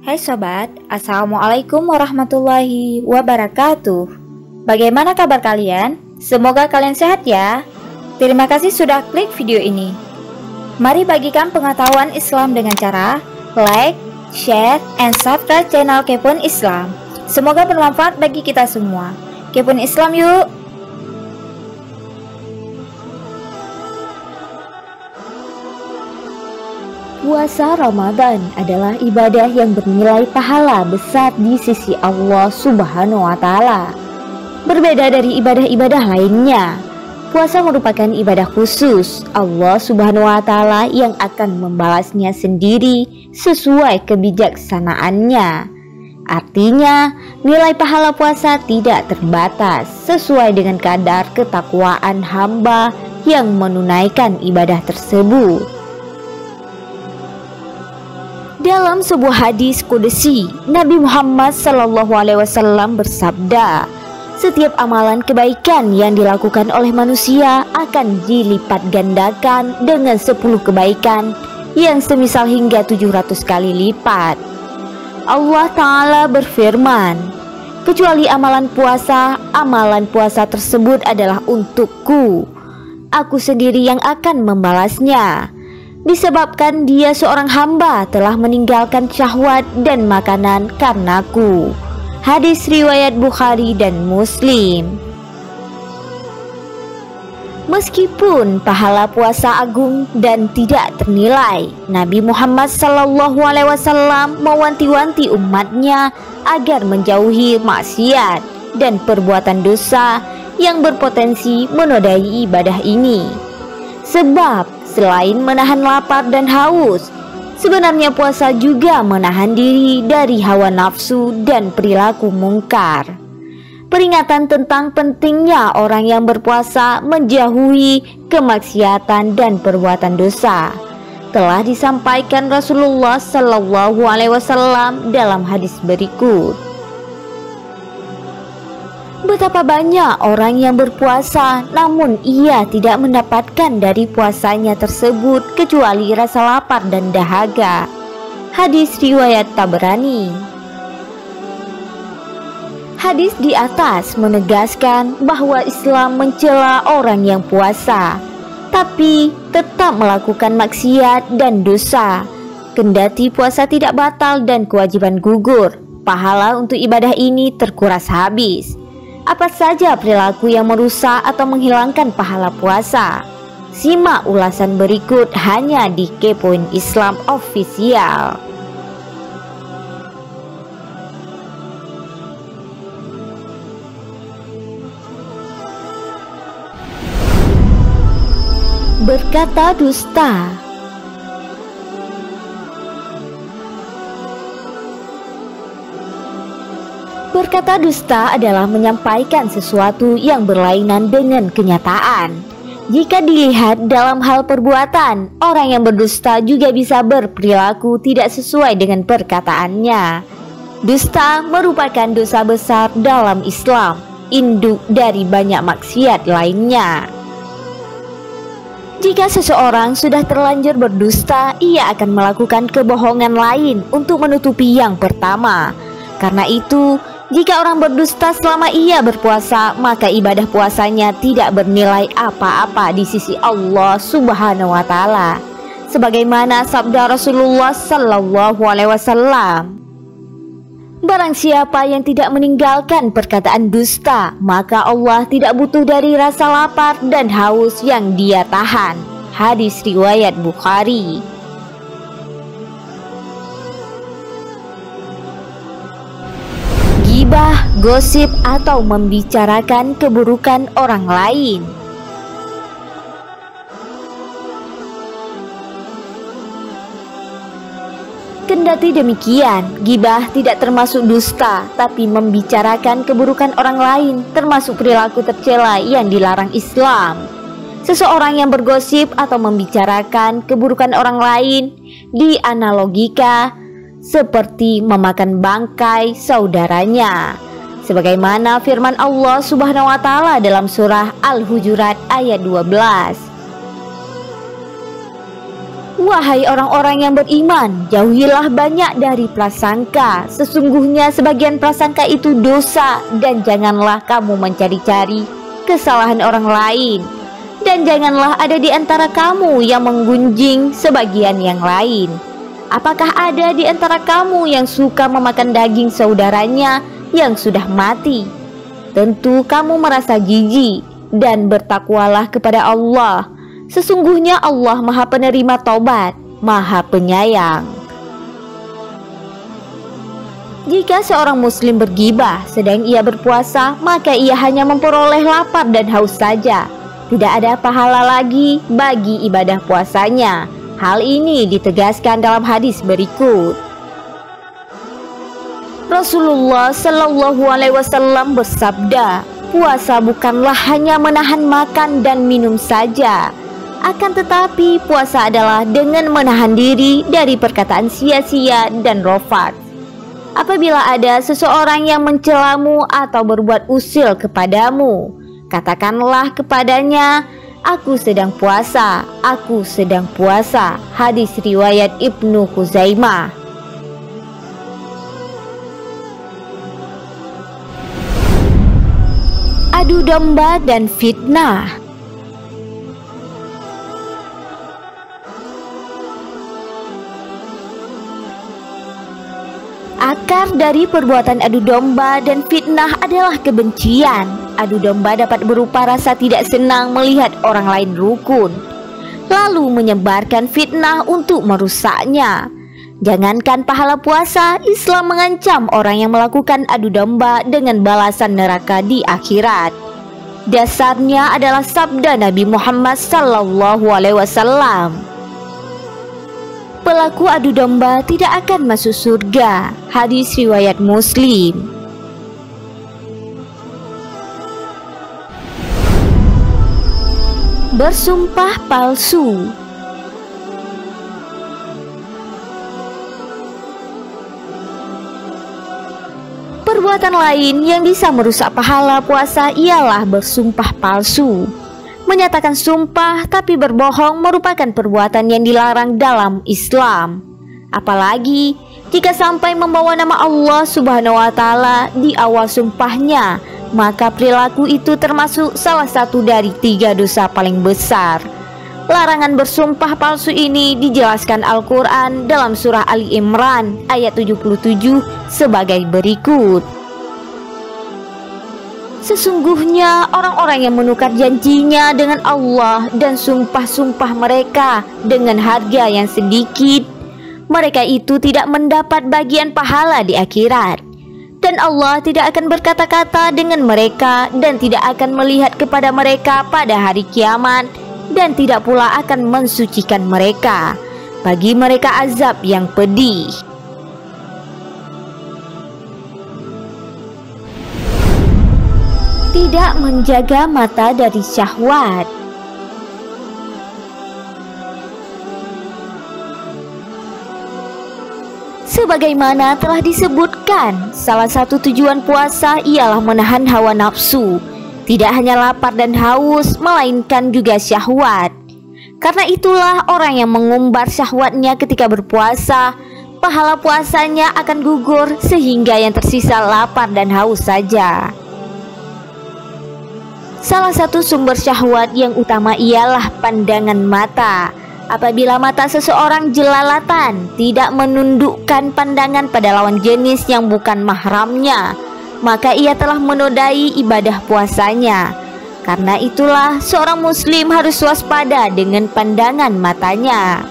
Hai sobat, Assalamualaikum warahmatullahi wabarakatuh. Bagaimana kabar kalian? Semoga kalian sehat ya. Terima kasih sudah klik video ini. Mari bagikan pengetahuan Islam dengan cara like, share, and subscribe channel Kepoin Islam. Semoga bermanfaat bagi kita semua. Kepoin Islam yuk. Puasa Ramadan adalah ibadah yang bernilai pahala besar di sisi Allah Subhanahu wa Ta'ala. Berbeda dari ibadah-ibadah lainnya, puasa merupakan ibadah khusus Allah Subhanahu wa Ta'ala yang akan membalasnya sendiri sesuai kebijaksanaannya. Artinya, nilai pahala puasa tidak terbatas sesuai dengan kadar ketakwaan hamba yang menunaikan ibadah tersebut. Dalam sebuah hadis qudsi, Nabi Muhammad SAW bersabda, "Setiap amalan kebaikan yang dilakukan oleh manusia akan dilipat gandakan dengan 10 kebaikan yang semisal hingga 700 kali lipat." Allah Ta'ala berfirman, "Kecuali amalan puasa tersebut adalah untukku. Aku sendiri yang akan membalasnya. Disebabkan dia seorang hamba telah meninggalkan syahwat dan makanan karenaku." Hadis riwayat Bukhari dan Muslim. Meskipun pahala puasa agung dan tidak ternilai, Nabi Muhammad SAW mewanti-wanti umatnya agar menjauhi maksiat dan perbuatan dosa yang berpotensi menodai ibadah ini. Sebab selain menahan lapar dan haus, sebenarnya puasa juga menahan diri dari hawa nafsu dan perilaku mungkar. Peringatan tentang pentingnya orang yang berpuasa menjauhi kemaksiatan dan perbuatan dosa telah disampaikan Rasulullah SAW dalam hadis berikut. Betapa banyak orang yang berpuasa namun ia tidak mendapatkan dari puasanya tersebut kecuali rasa lapar dan dahaga. Hadis riwayat Tabrani. Hadis di atas menegaskan bahwa Islam mencela orang yang puasa tapi tetap melakukan maksiat dan dosa. Kendati puasa tidak batal dan kewajiban gugur, pahala untuk ibadah ini terkuras habis. Apa saja perilaku yang merusak atau menghilangkan pahala puasa? Simak ulasan berikut hanya di Kepoin Islam Official. Berkata dusta. Berkata dusta adalah menyampaikan sesuatu yang berlainan dengan kenyataan. Jika dilihat dalam hal perbuatan, orang yang berdusta juga bisa berperilaku tidak sesuai dengan perkataannya. Dusta merupakan dosa besar dalam Islam, induk dari banyak maksiat lainnya. Jika seseorang sudah terlanjur berdusta, ia akan melakukan kebohongan lain untuk menutupi yang pertama. Karena itu, jika orang berdusta selama ia berpuasa, maka ibadah puasanya tidak bernilai apa-apa di sisi Allah Subhanahu wa Ta'ala. Sebagaimana sabda Rasulullah SAW, "Barang siapa yang tidak meninggalkan perkataan dusta, maka Allah tidak butuh dari rasa lapar dan haus yang dia tahan." Hadis riwayat Bukhari. Gibah, gosip, atau membicarakan keburukan orang lain. Kendati demikian, gibah tidak termasuk dusta, tapi membicarakan keburukan orang lain termasuk perilaku tercela yang dilarang Islam. Seseorang yang bergosip atau membicarakan keburukan orang lain dianalogikan seperti memakan bangkai saudaranya. Sebagaimana firman Allah Subhanahu wa Ta'ala dalam surah Al-Hujurat ayat 12. Wahai orang-orang yang beriman, jauhilah banyak dari prasangka. Sesungguhnya sebagian prasangka itu dosa. Dan janganlah kamu mencari-cari kesalahan orang lain. Dan janganlah ada di antara kamu yang menggunjing sebagian yang lain. Apakah ada di antara kamu yang suka memakan daging saudaranya yang sudah mati? Tentu kamu merasa jijik, dan bertakwalah kepada Allah. Sesungguhnya Allah Maha Penerima Taubat, Maha Penyayang. Jika seorang muslim bergibah sedang ia berpuasa, maka ia hanya memperoleh lapar dan haus saja. Tidak ada pahala lagi bagi ibadah puasanya. Hal ini ditegaskan dalam hadis berikut. Rasulullah Shallallahu Alaihi Wasallam bersabda, puasa bukanlah hanya menahan makan dan minum saja. Akan tetapi puasa adalah dengan menahan diri dari perkataan sia-sia dan rofat. Apabila ada seseorang yang mencelamu atau berbuat usil kepadamu, katakanlah kepadanya, aku sedang puasa, aku sedang puasa. Hadis riwayat Ibnu Khuzaimah. Adu domba dan fitnah. Akar dari perbuatan adu domba dan fitnah adalah kebencian. Adu domba dapat berupa rasa tidak senang melihat orang lain rukun, lalu menyebarkan fitnah untuk merusaknya. Jangankan pahala puasa, Islam mengancam orang yang melakukan adu domba dengan balasan neraka di akhirat. Dasarnya adalah sabda Nabi Muhammad SAW. Pelaku adu domba tidak akan masuk surga. Hadis riwayat Muslim. Bersumpah palsu. Perbuatan lain yang bisa merusak pahala puasa ialah bersumpah palsu. Menyatakan sumpah tapi berbohong merupakan perbuatan yang dilarang dalam Islam. Apalagi jika sampai membawa nama Allah Subhanahu wa Ta'ala di awal sumpahnya, maka perilaku itu termasuk salah satu dari 3 dosa paling besar. Larangan bersumpah palsu ini dijelaskan Al-Quran dalam surah Ali Imran ayat 77 sebagai berikut. Sesungguhnya orang-orang yang menukar janjinya dengan Allah dan sumpah-sumpah mereka dengan harga yang sedikit, mereka itu tidak mendapat bagian pahala di akhirat. Dan Allah tidak akan berkata-kata dengan mereka dan tidak akan melihat kepada mereka pada hari kiamat, dan tidak pula akan mensucikan mereka. Bagi mereka azab yang pedih. Tidak menjaga mata dari syahwat. Sebagaimana telah disebutkan, salah satu tujuan puasa ialah menahan hawa nafsu. Tidak hanya lapar dan haus, melainkan juga syahwat. Karena itulah orang yang mengumbar syahwatnya ketika berpuasa, pahala puasanya akan gugur sehingga yang tersisa lapar dan haus saja. Salah satu sumber syahwat yang utama ialah pandangan mata. Apabila mata seseorang jelalatan, tidak menundukkan pandangan pada lawan jenis yang bukan mahramnya, maka ia telah menodai ibadah puasanya. Karena itulah seorang muslim harus waspada dengan pandangan matanya.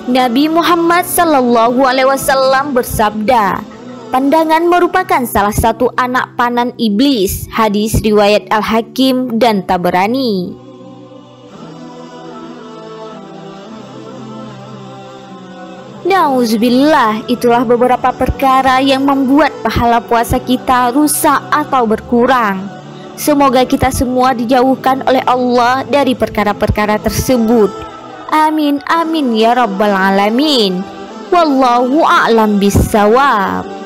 Nabi Muhammad SAW bersabda, pandangan merupakan salah satu anak panah iblis. Hadis riwayat Al-Hakim dan Tabrani. Nauzubillah, itulah beberapa perkara yang membuat pahala puasa kita rusak atau berkurang. Semoga kita semua dijauhkan oleh Allah dari perkara-perkara tersebut. Amin amin ya rabbal alamin. Wallahu a'lam bissawab.